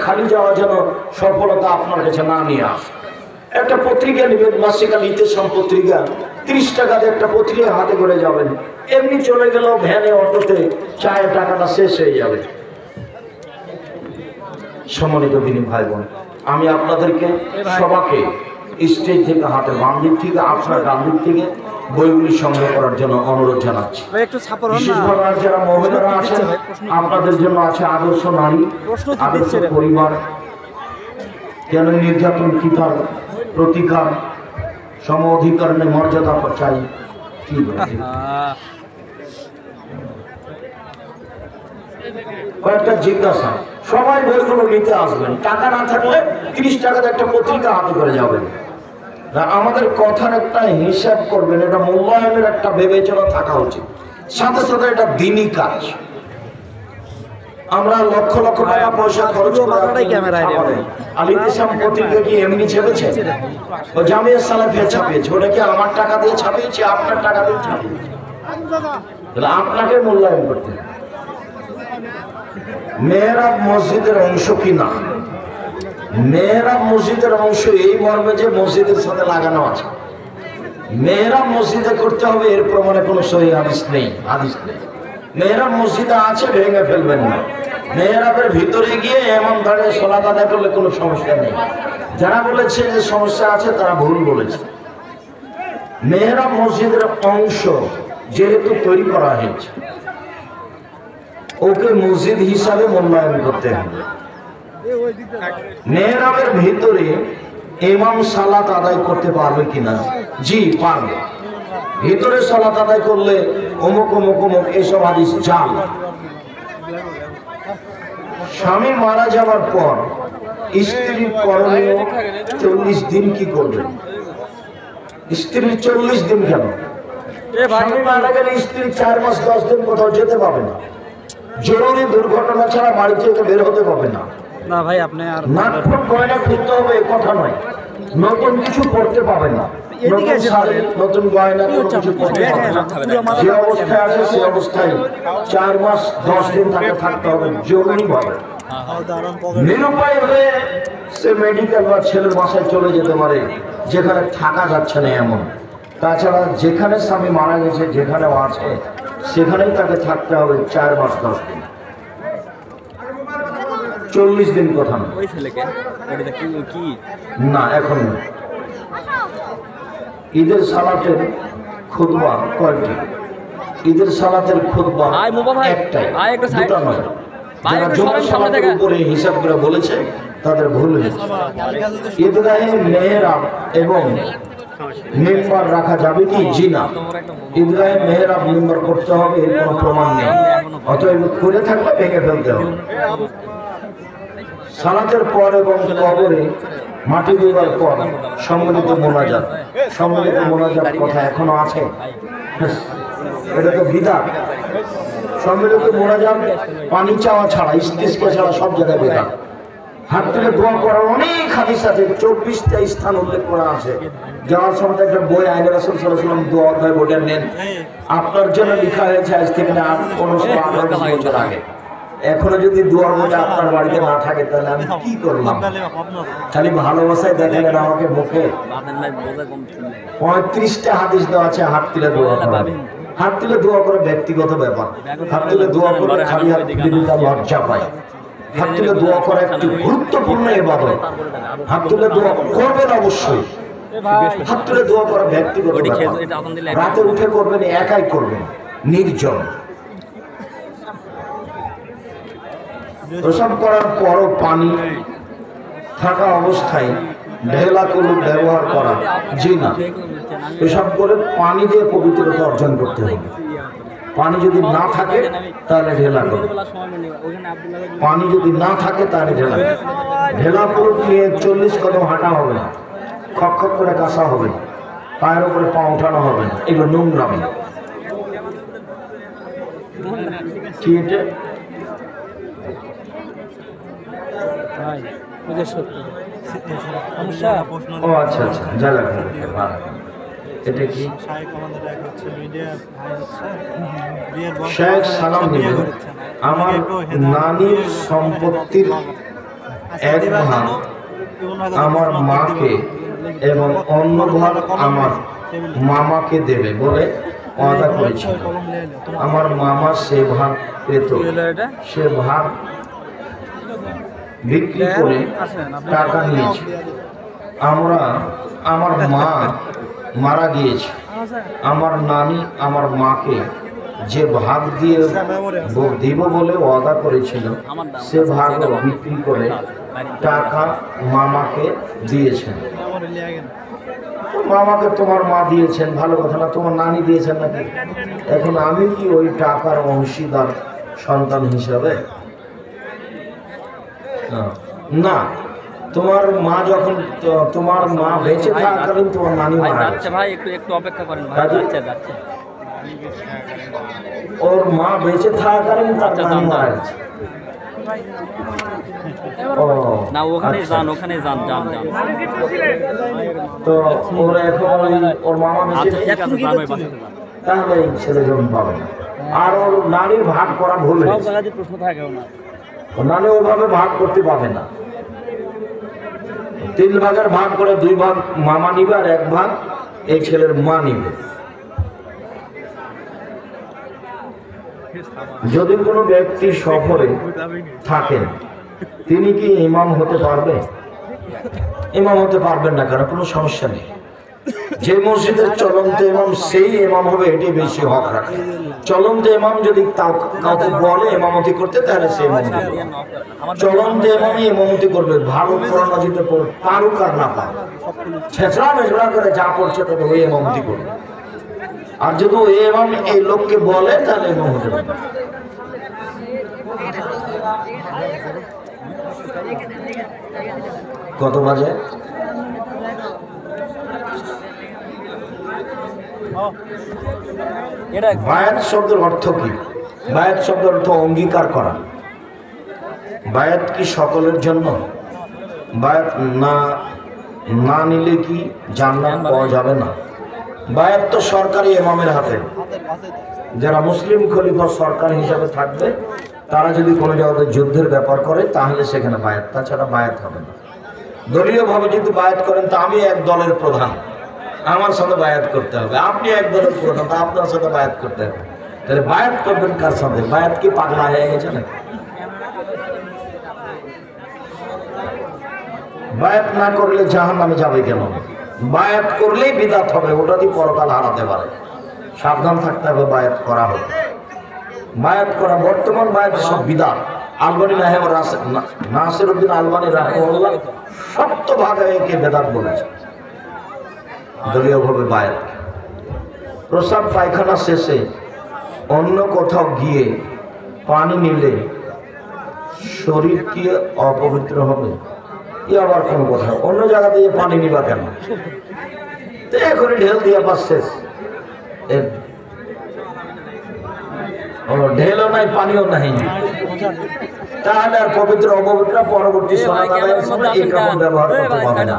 খালি যাওয়া যেন সফলতা আপনার কাছে না নিয়ে আসে। একটা পত্রিকা নেবেন, মাসিকাল ইতিহাস পত্রিকা, 30 টাকা দিয়ে একটা পত্রিকা হাতে করে যাবেন, এমনি চলে গেল ভ্যানে অটোতে, চায়ের টাকাটা শেষ হয়ে যাবে। সম্মানিত দিনী ভাই বোন, আমি আপনাদেরকে সবাইকে স্টেজ থেকে হাতের বাম দিক থেকে আপনার ডান দিক থেকে বইগুলি সংগ্রহ করার জন্য অনুরোধ জানাচ্ছি। বিশেষভাবে যারা মহিলারা আছেন আপনাদের জন্য আছে আদর্শ নারী, আদর্শ পরিবার, কেন নির্যাতন কি তার প্রতিকার, সম অধিকার নেই, মর্যাদা চাই, কি কয়েকটা জিজ্ঞাসা। সবাই বইগুলো নিতে আসবেন, টাকা না থাকলে 30 টাকাতে একটা পত্রিকা হাতে করে যাবেন। আমাদের কথার একটা হিসাব করবেন, এটা মূল্যায়নের একটা বিবেচনা থাকা উচিত, সাথে সাথে এটা দিনই কাজ। আমরা লক্ষ লক্ষ টাকা পয়সা খরচ করে আল ইতিসাম পত্রিকা কি এমনি ছেপেছে? ও জামিয়া সালাফিয়া ছাপিয়েছে, ওটা কি আমার টাকা দিয়ে ছাপিয়েছে, আপনার টাকা দিয়ে ছাপিয়েছে? তাহলে আপনাকে মূল্যায়ন করতে হবে। মেহরাব মসজিদের অংশ কি না? মেহরাব মসজিদের অংশ এই মর্মে যে মসজিদের সাথে লাগানো আছে। মেহরাব মসজিদে করতে হবে এর প্রমাণে কোনো সহিহ হাদিস নেই, হাদিস নেই। মেহরাব মসজিদে আছে, ভেঙে ফেলবেন না। মেহরাবের ভিতরে গিয়ে এমন দাঁড়িয়ে সালাত আদায় করলে কোনো সমস্যা নেই। যারা বলেছে যে সমস্যা আছে তারা ভুল বলেছে। মেহরাব মসজিদের অংশ যেহেতু তৈরি করা হয়েছে, ওকে মসজিদ হিসাবে মূল্যায়ন করতে হবে। মেহরাবের ভিতরে ইমাম সালাত আদায় করতে পারবে কিনা? জি পারবে। ভিতরে সালাত আদায় করলে অমুক অমুক অমুক এসব হাদিস জাল। স্বামী মারা যাওয়ার পর স্ত্রীর করণীয় 40 দিন কি করবে? স্ত্রীর 40 দিন কেন? স্বামী মারা গেলে স্ত্রী 4 মাস 10 দিন কোথাও যেতে পারবে না। জরুরি দুর্ঘটনা ছাড়া বাড়ি থেকে বের হতে পারবে না। না ভাই, আপনি আর নাটক গয়না খুঁজতে হবে এ কথা নয়, নতুন কিছু পড়তে পাবে না, নতুন গয়না কোনো কিছু পড়তে পাবে না। যে অবস্থায় আছে সে অবস্থায় 4 মাস 10 দিন তাকে থাকতে হবে জরুরি ভাবে। নিরুপায় হয়ে সে মেডিকেল বা ছেলের বাসায় চলে যেতে পারে যেখানে থাকা যাচ্ছে না এমন। তাছাড়া যেখানে স্বামী মারা গেছে, যেখানেও আছে সেখানেই তাকে থাকতে হবে 4 মাস 10 দিন। 40 দিন কথা না। এখন ঈদের সালাতের খুতবা কয়টি? ঈদের সালাতের খুতবা একটাই, দুটো নয়। যারা জুমার সালাতের উপরে হিসাব করে বলেছে তাদের ভুল হয়েছে। ঈদগাহে মেহরাব এবং মেম্বার রাখা যাবে কি? জি না। ঈদগাহে মেহরাব মেম্বার করতে হবে এর কোনো প্রমাণ নেই, অতএব করে থাকলে ভেঙে ফেলতে হবে। সালাতের পর এবং কবরে মাটি দেওয়ার পর সম্মিলিত মোনাজাত, সম্মিলিত মোনাজাত কথা এখনো আছে? এটা তো বিদআত। সম্মিলিত মোনাজাত পানি চাওয়া ছাড়া, ইস্তিসকা ছাড়া সব জায়গায় বিদআত। হাত থেকে দোয়া করার অনেক হাদিস আছে, 24টা স্থান উল্লেখ করা আছে। যাওয়ার সময় একটা বই আইনে রাসূল সাল্লাল্লাহু আলাইহি ওয়াসাল্লাম দোয়া অধ্যায় বইটা নেন, আপনার জন্য লেখা হয়েছে আজ থেকে 1518 বছর আগে। এখনো যদি দোয়ার বইটা আপনার বাড়িতে না থাকে তাহলে আমি কি করলাম? খালি ভালোবাসায় দেখালেন আমাকে মুখে। 35টা হাদিস দেওয়া আছে হাত তুলে দোয়া করা। হাত তুলে দোয়া করে ব্যক্তিগত ব্যাপার, হাত তুলে দোয়া করে খালি হাত দিলে তার লজ্জা পায়। হাত তুলে দোয়া করা একটি গুরুত্বপূর্ণ ইবাদত। হাত তুলে দোয়া করবেন অবশ্যই। হাত তুলে দোয়া করা ব্যক্তিগত ব্যাপার। রাতে উঠে করবেন, একাই করবেন, নির্জন। প্রসাব করার পরও পানি থাকা অবস্থায় ঢেলা কলু ব্যবহার করা জি না। প্রসাব করে পানি দিয়ে পবিত্রতা অর্জন করতে হবে। পানি যদি না থাকে তাহলে ঢেলা করো, পানি যদি না থাকে তাহলে ঢেলা। ঢেলা কলু নিয়ে 40 কদম হাঁটা হবে না, খক খক করে কাঁচা হবে না, পায়ের উপরে পা উঠানো হবে না, এগুলো নোংরামি। কি এটা? ও আচ্ছা আচ্ছা, যা লাগবে। এটা কি? শেখ সালাম দিবেন আমার নানির সম্পত্তির এক ভাগ আমার মাকে এবং অন্য ভাগ আমার মামাকে দেবে বলে ওয়াদা করেছিল। আমার মামা সে ভাগ পেত, সে ভাগ বিক্রি করে টাকা নিয়েছে। আমার মা মারা গিয়েছে, আমার নানি আমার মাকে যে ভাগ দিয়ে দিব বলে ওয়াদা করেছিল সে ভাগ বিক্রি করে টাকা মামাকে দিয়েছেন। মামাকে তোমার মা দিয়েছেন, ভালো কথা না? তোমার নানি দিয়েছেন নাকি? এখন আমি কি ওই টাকার অংশীদার সন্তান হিসাবে? না, তোমার মা যখন তোমার মা বেঁচে থাকাকালীন তোমার নানি মারা গেছে। ভাই একটু অপেক্ষা করেন ভাই, যাচ্ছে। ওর মা বেঁচে থাকাকালীন তার নানি মারা গেছে। না ওখানে যান। তো ওর এখন ওর মামা বেঁচে তাহলে ছেলে জমি পাবে না। আর ওর নানির ভাগ করা ভুল হয়েছে, প্রশ্ন থাকে না, নানি ওভাবে ভাগ করতে পাবে না। 3 ভাগের ভাগ করে 2 ভাগ মামা নিবে আর 1 ভাগ এই ছেলের মা নিবে। যদি কোনো ব্যক্তি সফরে থাকেন তিনি কি ইমাম হতে পারবে? ইমাম হতে পারবেন না, কারণ কোনো সমস্যা নেই। যে মসজিদের চলন্ত ইমাম সেই ইমাম হবে, এটাই বেশি হক রাখে। চলন্ত ইমাম যদি কাউকে বলে ইমামতি করতে, তাহলে সে চলন্ত ইমামই ইমামতি করবে। ভালো কোরআন মাজিদে পারুক আর না পারুক, ছেঁচড়া মেচড়া করে যা করছে তবে ওই ইমামতি করবে। আর যদি ওই ইমাম এই লোককে বলে তাহলে ইমাম হতে পারবে। কত বাজে? বায়াত শব্দের অর্থ কি? বায়াত শব্দের অর্থ অঙ্গীকার করা। বায়াত কি সকলের জন্য? বায়াত না নিলে কি জান্নাত পাওয়া যাবে না? বায়াত তো সরকারি ইমামের হাতে। যারা মুসলিম খলিফা সরকার হিসাবে থাকবে তারা যদি কোনো জায়গায় যুদ্ধের ব্যাপার করে তাহলে সেখানে বায়াত, তাছাড়া বায়াত হবে না। দলীয়ভাবে যদি বায়াত করেন তা আমি এক দলের প্রধান, আমার সাথে বায়াত করতে হবে। আপনি এক দলের প্রধান, তা আপনার সাথে বায়াত করতে হবে। তাহলে বায়াত করবেন কার সাথে? বায়াত কি পাগলা হয়ে গেছে না? বায়াত না করলে জাহান্নামে যাবে কেন? বায়াত করলেই বিদআত হবে, ওটা দিয়ে পরকাল হারাতে পারে। সাবধান থাকতে হবে বায়াত করা হবে। বায়াত করা বর্তমান বায়াত সব বিদআত। আলবানী নাসিরউদ্দিন আলবানী রাহিমাহুল্লাহ শক্তভাবে একে বিদআত বলেছে। দলীয়ভাবে বায়াত, প্রস্রাব পায়খানা শেষে অন্য কোথাও গিয়ে পানি নিলে শরীর কি অপবিত্র হবে? ই আবার কোন কথা? অন্য জায়গা দিয়ে পানি নিবা কেন? এখনই ঢেল দিয়ে পাস শেষ, ঢেলও নাই পানিও নাই, তাহলে আর পবিত্র অপবিত্র পরবর্তী এই কাপড় ব্যবহার করতে পারবে না।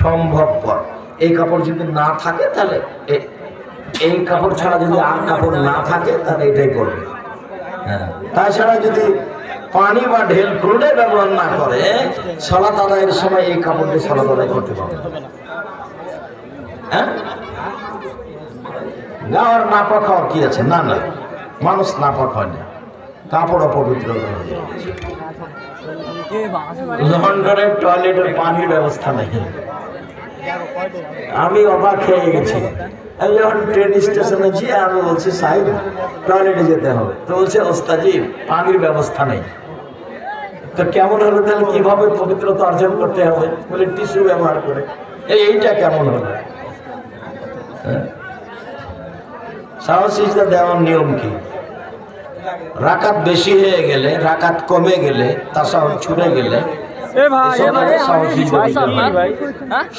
সম্ভবপর এই কাপড় যদি না থাকে তাহলে এই কাপড় ছাড়া যদি আর কাপড় না থাকে তাহলে এটাই করবে। হ্যাঁ, তাছাড়া যদি পানি বা ঢেল কোনোটাই ব্যবহার না করে সালাত আদায়ের সময় এই কাপড় দিয়ে সালাত আদায় করতে পারবে। হ্যাঁ, গাওয়ার নাপাক হওয়ার কি আছে? না, মানুষ নাপাক হয় না, কাপড় অপবিত্র। লন্ডনের টয়লেটের পানির ব্যবস্থা নেই। আমি অবাক হয়ে গেছি যখন ট্রেন স্টেশনে গিয়ে আমি বলছি সাহেব টয়লেটে যেতে হবে, তো বলছে ওস্তাজি পানির ব্যবস্থা নেই। তো কেমন হলো তাহলে? কিভাবে পবিত্রতা অর্জন করতে হবে? বলে টিস্যু ব্যবহার করে। এইটা কেমন হলো? সাহস সিজদা দেওয়ার নিয়ম কি? রাকাত বেশি হয়ে গেলে, রাকাত কমে গেলে, তাসাহুদ ছুটে গেলে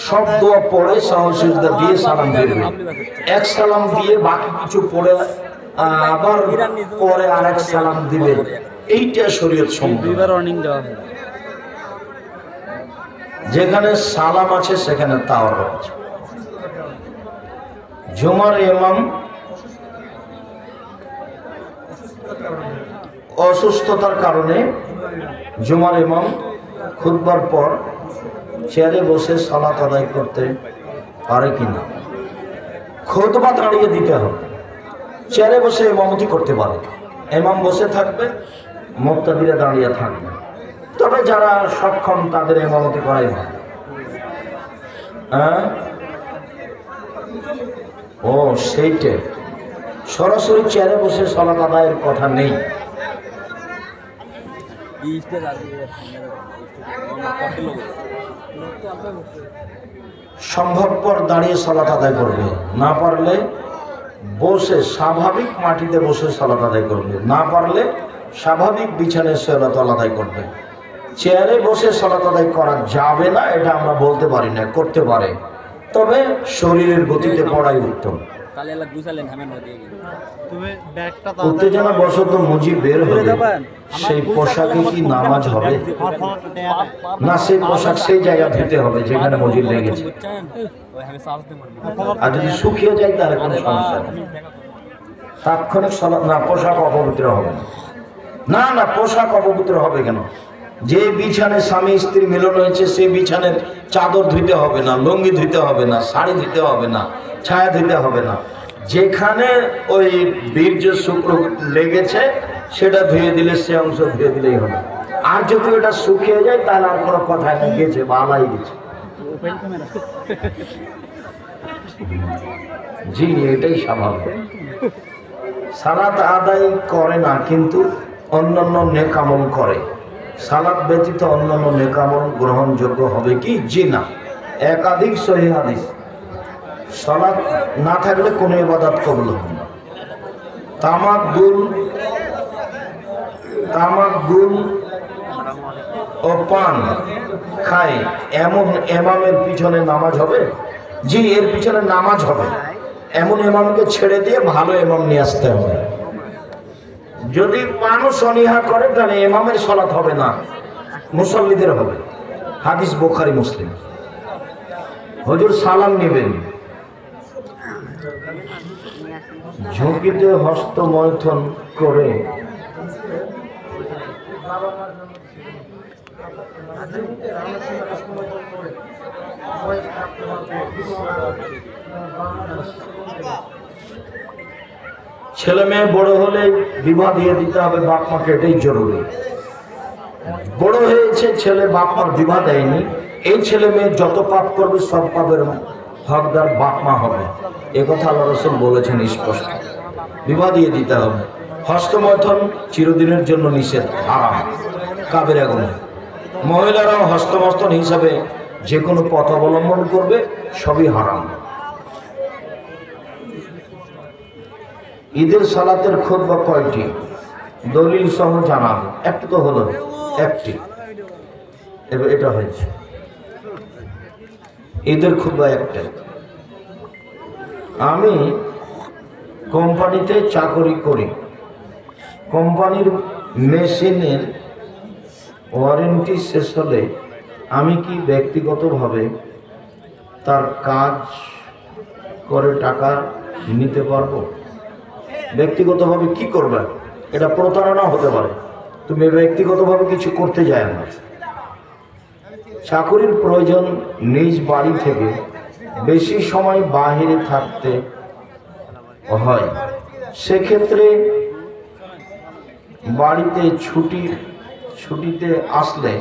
সব দোয়া পড়ে সাহস সিজদা দিয়ে সালাম ফিরবে। এক সালাম দিয়ে বাকি কিছু পড়ে আবার পরে আরেক সালাম দিবে। এইটা শরীয়ত সম্মত। যেখানে সালাম আছে সেখানে তাওয়ার আছে। জুমার ইমাম অসুস্থতার কারণে জুমার ইমাম খুতবার পর চেয়ারে বসে সালাত আদায় করতে পারে কিনা? খুতবা দাঁড়িয়ে দিতে হবে। চেয়ারে বসে ইমামতি করতে পারে, ইমাম বসে থাকবে, মুক্তাদিরা দাঁড়িয়ে থাকবে। তবে যারা সক্ষম তাদের ইমামতি করাই ভালো। হ্যাঁ, ও সেইটে সরাসরি চেয়ারে বসে সালাত আদায়ের কথা নেই। সম্ভবপর দাঁড়িয়ে সালাত আদায় করবে, না পারলে বসে স্বাভাবিক মাটিতে বসে সালাত আদায় করবে, না পারলে স্বাভাবিক বিছানায় সালাত আদায় করবে। চেয়ারে বসে সালাত আদায় করা যাবে না এটা আমরা বলতে পারি না, করতে পারে, তবে শরীরের গতিতে পড়াই উত্তম। উত্তেজনা বশত মুজি বের হবে, সেই পোশাকে কি নামাজ হবে? না, সেই পোশাক সেই জায়গা ধুতে হবে যেখানে মুজি লেগেছে। আর যদি শুকিয়ে যায় তাহলে কোনো সমস্যা নেই, তাৎক্ষণিক সালাত না, পোশাক অপবিত্র হবে না। না, পোশাক অপবিত্র হবে কেন? যে বিছানে স্বামী স্ত্রী মিলন হয়েছে সেই বিছানের চাদর ধুইতে হবে না, লুঙ্গি ধুইতে হবে না, শাড়ি ধুইতে হবে না, ছায়া ধুইতে হবে না। যেখানে ওই বীর্য শুক্র লেগেছে সেটা ধুয়ে দিলে, সে অংশ ধুয়ে দিলেই হবে। আর যদি ওটা শুকিয়ে যায় তাহলে আর কোনো কথায় না, গেছে বালাই গেছে। জি, এটাই স্বাভাবিক। সালাত আদায় করে না কিন্তু অন্যান্য নেক আমল করে। সালাত ব্যতীত অন্যান্য নেক আমল গ্রহণযোগ্য হবে কি? জি না। একাধিক সহিহ হাদিস, সালাত না থাকলে কোনো ইবাদত কবুল হবে না। তামাক গুল ও পান খায় এমন ইমামের পিছনে নামাজ হবে? জি, এর পিছনে নামাজ হবে। এমন ইমামকে ছেড়ে দিয়ে ভালো ইমাম নিয়ে আসতে হবে। যদি পানও সনিহা করে তাহলে ইমামের সালাত হবে না, মুসল্লিদের হবে। হাদিস বুখারী মুসলিম। হুজুর সালাম নেবেন, ঝুঁকিতে হস্তমৈথুন করে ছেলে মেয়ে বড় হলে বিবাহ দিয়ে দিতে হবে বাপ মাকে, এটাই জরুরি। বড় হয়েছে ছেলে, বাপ মার বিবাহ দেয়নি, এই ছেলে মেয়ে যত পাপ করবে সব পাপের হকদার বাপ মা হবে। একথা আল্লাহ রাসূল বলেছেন স্পষ্ট। বিবাহ দিয়ে দিতে হবে। হস্তমৈথুন চিরদিনের জন্য নিষেধ, হারাম, কাবিরা গুনাহ। মহিলারাও হস্তমৈথুন হিসাবে যে কোনো পথ অবলম্বন করবে, সবই হারাম। ঈদের সালাতের খুতবা কয়টি? দলিল সহ জানাবো। একটু তো হলো, একটি, এবার এটা হয়েছে। ঈদের খুতবা একটাই। আমি কোম্পানিতে চাকরি করি। কোম্পানির মেশিনের ওয়ারেন্টি শেষ হলে আমি কি ব্যক্তিগতভাবে তার কাজ করে টাকা নিতে পারবো? ব্যক্তিগতভাবে কি করবে? এটা প্রতারণা হতে পারে। তুমি ব্যক্তিগতভাবে কিছু করতে যায় না। চাকরির প্রয়োজন নিজ বাড়ি থেকে বেশি সময় বাহিরে থাকতে হয়, সেক্ষেত্রে বাড়িতে ছুটিতে আসলে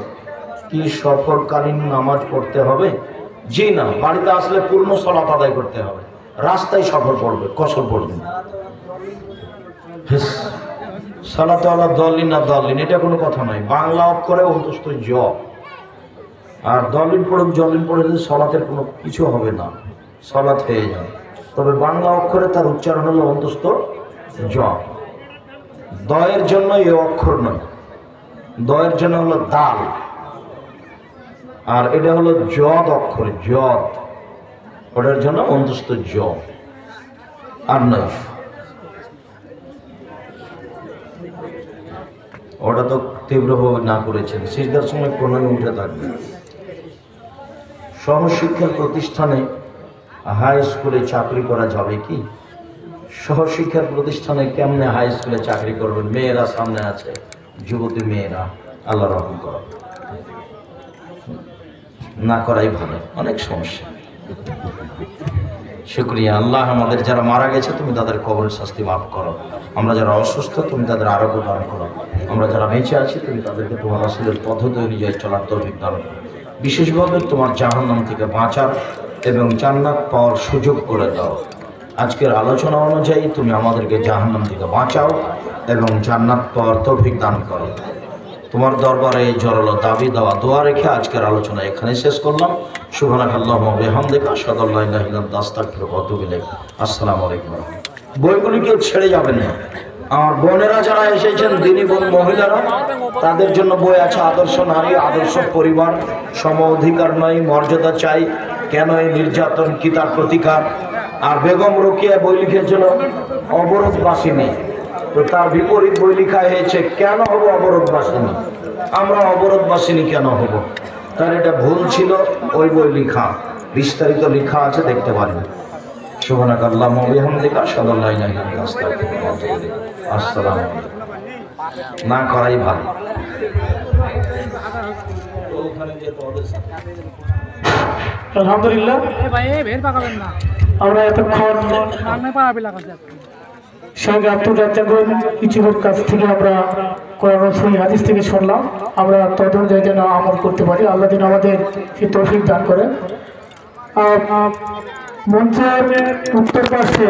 কি সফরকালীন নামাজ পড়তে হবে? জি না, বাড়িতে আসলে পূর্ণ সালাত আদায় করতে হবে। রাস্তায় সফর পড়বে, কসর পড়বে না। সালাত আলা দলিন না দলিন, এটা কোনো কথা নয়। বাংলা অক্ষরে অন্তস্থ জ, আর দলিন পড়ুক জলিন পড়ে সালাতের কোনো কিছু হবে না, সালাত হয়ে যায়। তবে বাংলা অক্ষরে তার উচ্চারণ হলো অন্তস্থ জ। দয়ের জন্য এ অক্ষর নয়, দয়ের জন্য হলো দাল, আর এটা হলো জদ অক্ষর, জদ, ওটার জন্য অন্তস্থ জ, আর নয়। ওটা তো তীব্রভাবে না করেছেন। সিজদার সময় প্রণয় উঠে থাকবে। সহশিক্ষার প্রতিষ্ঠানে হাই স্কুলে চাকরি করা যাবে কি? সহশিক্ষার প্রতিষ্ঠানে কেমনে হাই স্কুলে চাকরি করবেন? মেয়েরা সামনে আছে, যুবতী মেয়েরা, আল্লাহ রহম করো। না করাই ভালো, অনেক সমস্যা। শুকরিয়া আল্লাহ, আমাদের যারা মারা গেছে তুমি তাদের কবরের শাস্তি মাফ করো, আমরা যারা অসুস্থ তুমি তাদের আরোগ্য দান করো, আমরা যারা বেঁচে আছি তুমি তাদেরকে তোমার রাসূলের পদ্ধতি অনুযায়ী চলার তৌফিক দান করো, বিশেষভাবে তোমার জাহান্নাম থেকে বাঁচার এবং জান্নাত পাওয়ার সুযোগ করে দাও। আজকের আলোচনা অনুযায়ী তুমি আমাদেরকে জাহান্নাম থেকে বাঁচাও এবং জান্নাত পাওয়ার তৌফিক দান করো। তোমার দরবারে জোরালো দাবি দেওয়া দোয়া রেখে আজকের আলোচনা এখানে শেষ করলাম। সুবহানাকাল্লাহুম্মা ওয়া বিহামদিকা আশহাদু আল্লা ইলাহা ইল্লা আনতা আস্তাগফিরুকা ওয়া আতুবু ইলাইক। আসসালামু আলাইকুম। বইগুলিকে ছেড়ে যাবেন না। আমার বোনেরা যারা এসেছেন, দিনী বোন মহিলারা, তাদের জন্য বই আছে আদর্শ নারী, আদর্শ পরিবার, সম অধিকার নয় মর্যাদা চাই, কেন এই নির্যাতন, কি তার প্রতিকার। আর বেগম রোকেয়া বই লিখেছিল অবরোধবাসিনী, তো তার বিপরীত বই লেখা হয়েছে কেন হব অবরোধবাসিনী, আমরা অবরোধবাসিনী কেন হব। তার এটা ভুল ছিল, ওই বই লেখা বিস্তারিত লেখা আছে, দেখতে পারেন। সুবহানাকাল্লাহুম্মা ওয়া বিহামদিকা আশহাদু আল্লা ইলাহা ইল্লা আনতা আস্তাগফিরুকা ওয়া আতুবু ইলাইক। আসসালামু আলাইকুম। না করাই ভালো। আলহামদুলিল্লাহ, আমরা এতক্ষণ সঙ্গে আব্দুর কিছুর কাছ থেকে আমরা কোরআন সহিহ হাদিস থেকে শুনলাম, আমরা তদনুযায়ী যেন আমল করতে পারি। আল্লাহ যেন আমাদের সেই তৌফিক দান করেন। মঞ্চের উত্তর পাশে